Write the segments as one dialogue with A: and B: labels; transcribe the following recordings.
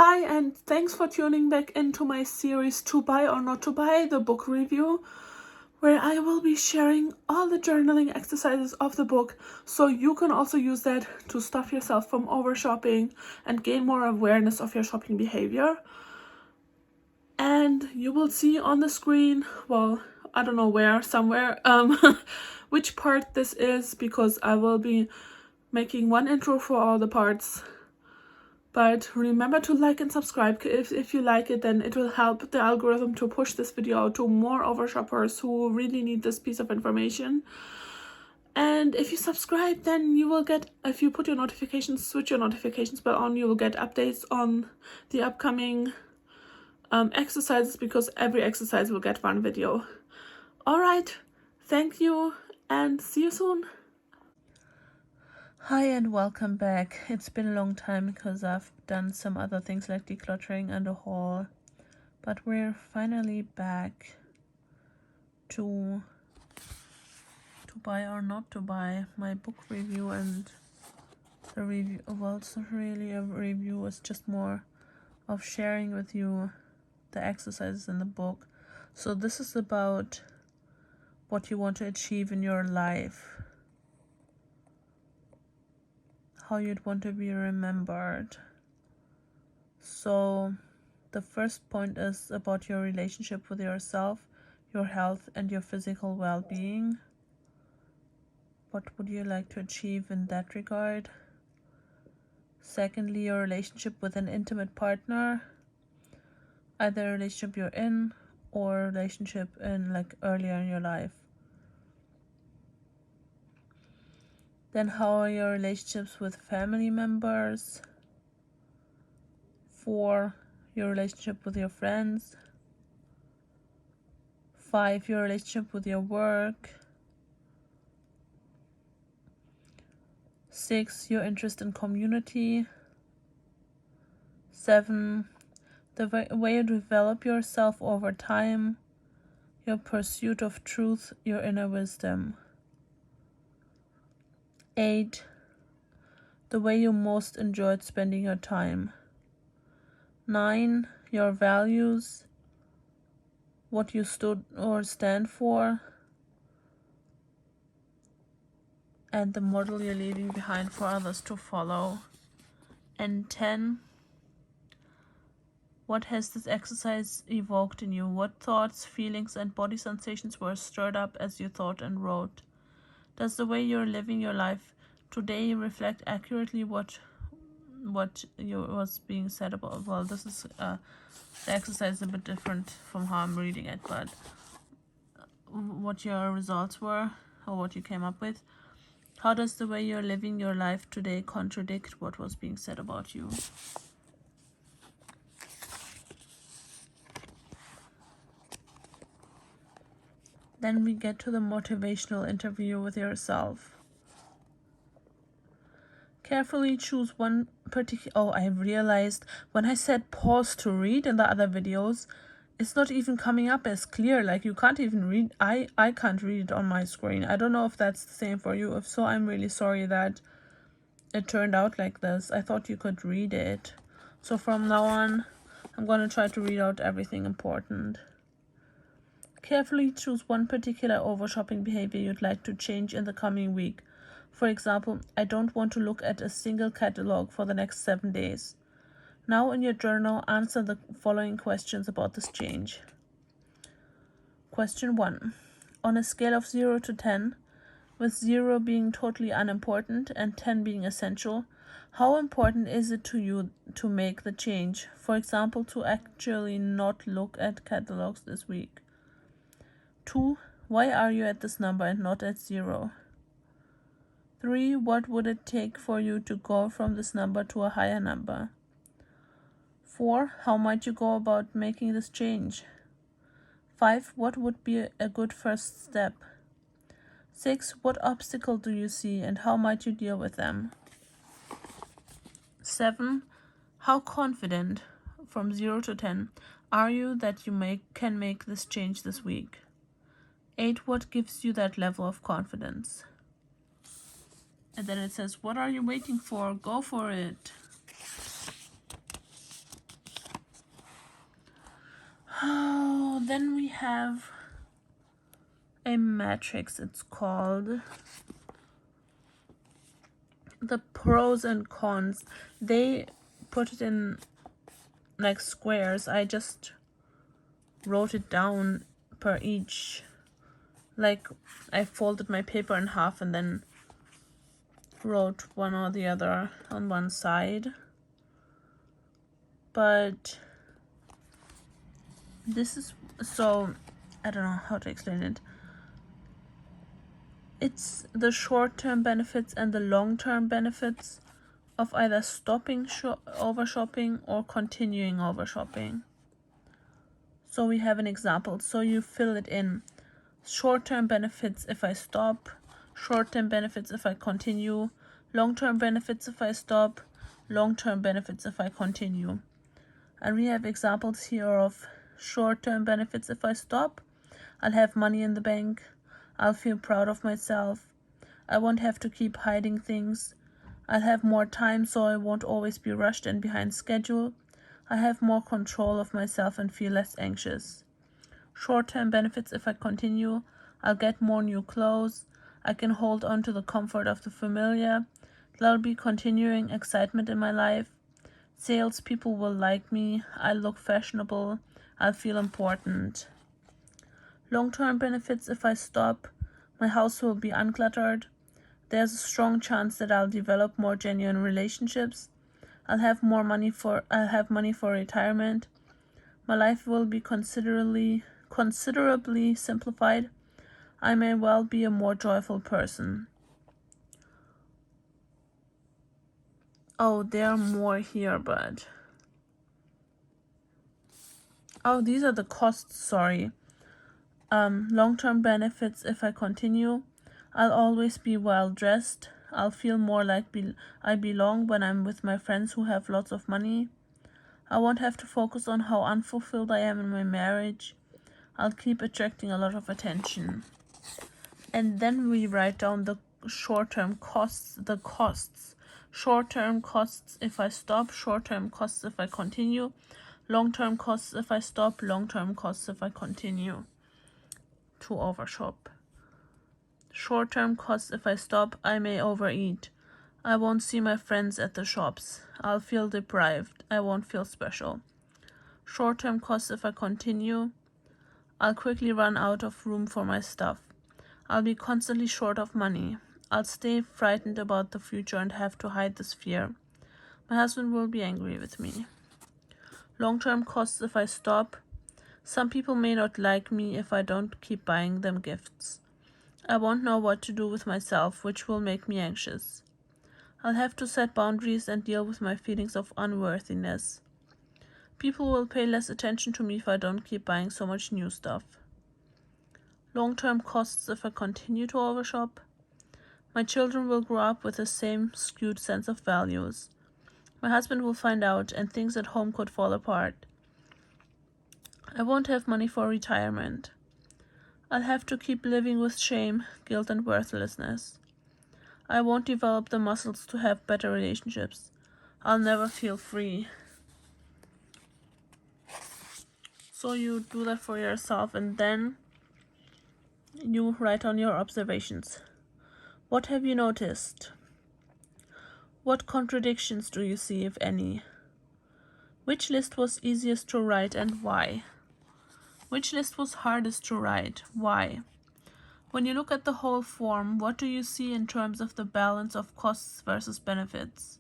A: Hi, and thanks for tuning back into my series To Buy or Not to Buy, the book review, where I will be sharing all the journaling exercises of the book so you can also use that to stop yourself from over shopping and gain more awareness of your shopping behavior. And you will see on the screen, well, I don't know where, somewhere, which part this is, because I will be making one intro for all the parts. But remember to like and subscribe. If you like it, then it will help the algorithm to push this video out to more overshoppers who really need this piece of information. And if you subscribe, then you will get, if you put your notifications, switch your notifications bell on, you will get updates on the upcoming exercises, because every exercise will get one video. Alright, thank you and see you soon.
B: Hi and welcome back. It's been a long time because I've done some other things like decluttering and a haul, but we're finally back to buy or not to buy, my book review. And the review, well, it's not really a review, it's just more of sharing with you the exercises in the book. So this is about what you want to achieve in your life, how you'd want to be remembered. So the first point is about your relationship with yourself, your health, and your physical well-being. What would you like to achieve in that regard? Secondly, your relationship with an intimate partner, either a relationship you're in or a relationship in like earlier in your life. Then how are your relationships with family members? 4, your relationship with your friends. 5, your relationship with your work. 6, your interest in community. 7, the way you develop yourself over time, your pursuit of truth, your inner wisdom. 8, the way you most enjoyed spending your time. 9, your values, what you stood or stand for, and the model you're leaving behind for others to follow. And 10, what has this exercise evoked in you? What thoughts, feelings, and body sensations were stirred up as you thought and wrote? Does the way you're living your life today reflect accurately what was being said about? Well, this is the exercise is a bit different from how I'm reading it, but what your results were or what you came up with. How does the way you're living your life today contradict what was being said about you? Then we get to the motivational interview with yourself. Carefully choose one particular... Oh, I realized when I said pause to read in the other videos, it's not even coming up as clear. Like, you can't even read. I can't read it on my screen. I don't know if that's the same for you. If so, I'm really sorry that it turned out like this. I thought you could read it. So from now on, I'm going to try to read out everything important. Carefully choose one particular overshopping behavior you'd like to change in the coming week. For example, I don't want to look at a single catalog for the next 7 days. Now in your journal, answer the following questions about this change. Question 1. On a scale of 0 to 10, with 0 being totally unimportant and 10 being essential, how important is it to you to make the change? For example, to actually not look at catalogs this week. 2. Why are you at this number and not at 0? 3. What would it take for you to go from this number to a higher number? 4. How might you go about making this change? 5. What would be a good first step? 6. What obstacle do you see and how might you deal with them? 7. How confident, from 0 to 10, are you that you can make this change this week? 8. What gives you that level of confidence? And then it says, what are you waiting for? Go for it. have a matrix, it's called the pros and cons. They put it in like squares. I just wrote it down per each. Like I folded my paper in half and then wrote one or the other on one side. But this is, so I don't know how to explain it. It's the short-term benefits and the long-term benefits of either stopping overshopping or continuing overshopping. So we have an example. So you fill it in. Short-term benefits if I stop, short-term benefits if I continue, long-term benefits if I stop, long-term benefits if I continue. And we have examples here of short-term benefits if I stop. I'll have money in the bank. I'll feel proud of myself. I won't have to keep hiding things. I'll have more time, so I won't always be rushed and behind schedule. I have more control of myself and feel less anxious. Short-term benefits if I continue. I'll get more new clothes. I can hold on to the comfort of the familiar. There'll be continuing excitement in my life. Salespeople will like me. I'll look fashionable. I'll feel important. Long-term benefits if I stop. My house will be uncluttered. There's a strong chance that I'll develop more genuine relationships. I'll have money for retirement. My life will be considerably simplified. I may well be a more joyful person. Oh, there are more here, but oh, these are the costs, sorry. Long-term benefits if I continue. I'll always be well dressed. I'll feel more like I belong when I'm with my friends who have lots of money. I won't have to focus on how unfulfilled I am in my marriage. I'll keep attracting a lot of attention. And then we write down the short-term costs, the costs. Short-term costs if I stop, short-term costs if I continue, long-term costs if I stop, long-term costs if I continue to overshop. Short-term costs if I stop, I may overeat. I won't see my friends at the shops. I'll feel deprived. I won't feel special. Short-term costs if I continue, I'll quickly run out of room for my stuff. I'll be constantly short of money. I'll stay frightened about the future and have to hide this fear. My husband will be angry with me. Long-term costs if I stop. Some people may not like me if I don't keep buying them gifts. I won't know what to do with myself, which will make me anxious. I'll have to set boundaries and deal with my feelings of unworthiness. People will pay less attention to me if I don't keep buying so much new stuff. Long-term costs if I continue to overshop. My children will grow up with the same skewed sense of values. My husband will find out, and things at home could fall apart. I won't have money for retirement. I'll have to keep living with shame, guilt, and worthlessness. I won't develop the muscles to have better relationships. I'll never feel free. So you do that for yourself, and then you write on your observations. What have you noticed? What contradictions do you see, if any? Which list was easiest to write and why? Which list was hardest to write? Why? When you look at the whole form, what do you see in terms of the balance of costs versus benefits?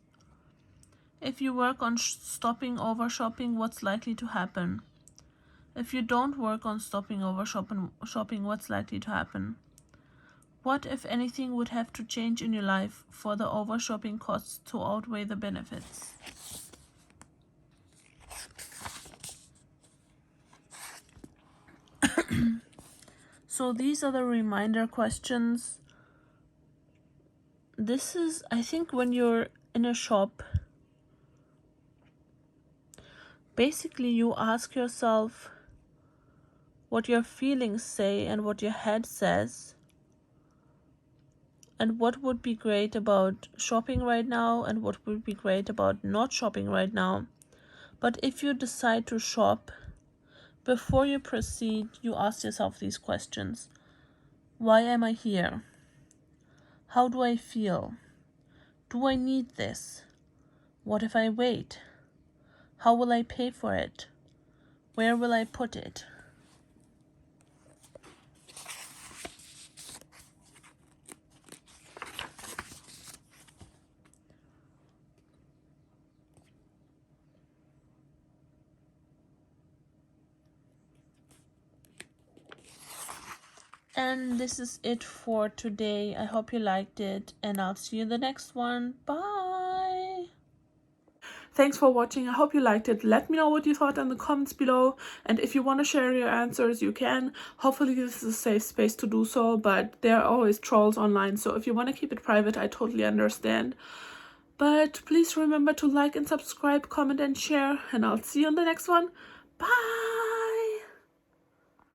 B: If you work on stopping overshopping, what's likely to happen? If you don't work on stopping overshopping, what's likely to happen? What, if anything, would have to change in your life for the overshopping costs to outweigh the benefits? So these are the reminder questions. This is, I think, when you're in a shop, basically you ask yourself what your feelings say and what your head says, and what would be great about shopping right now and what would be great about not shopping right now. But if you decide to shop, before you proceed, you ask yourself these questions. Why am I here? How do I feel? Do I need this? What if I wait? How will I pay for it? Where will I put it? And this is it for today. I hope you liked it, and I'll see you in the next one. Bye!
A: Thanks for watching. I hope you liked it. Let me know what you thought in the comments below. And if you want to share your answers, you can. Hopefully this is a safe space to do so, but there are always trolls online. So if you want to keep it private, I totally understand. But please remember to like and subscribe, comment and share. And I'll see you in the next one. Bye!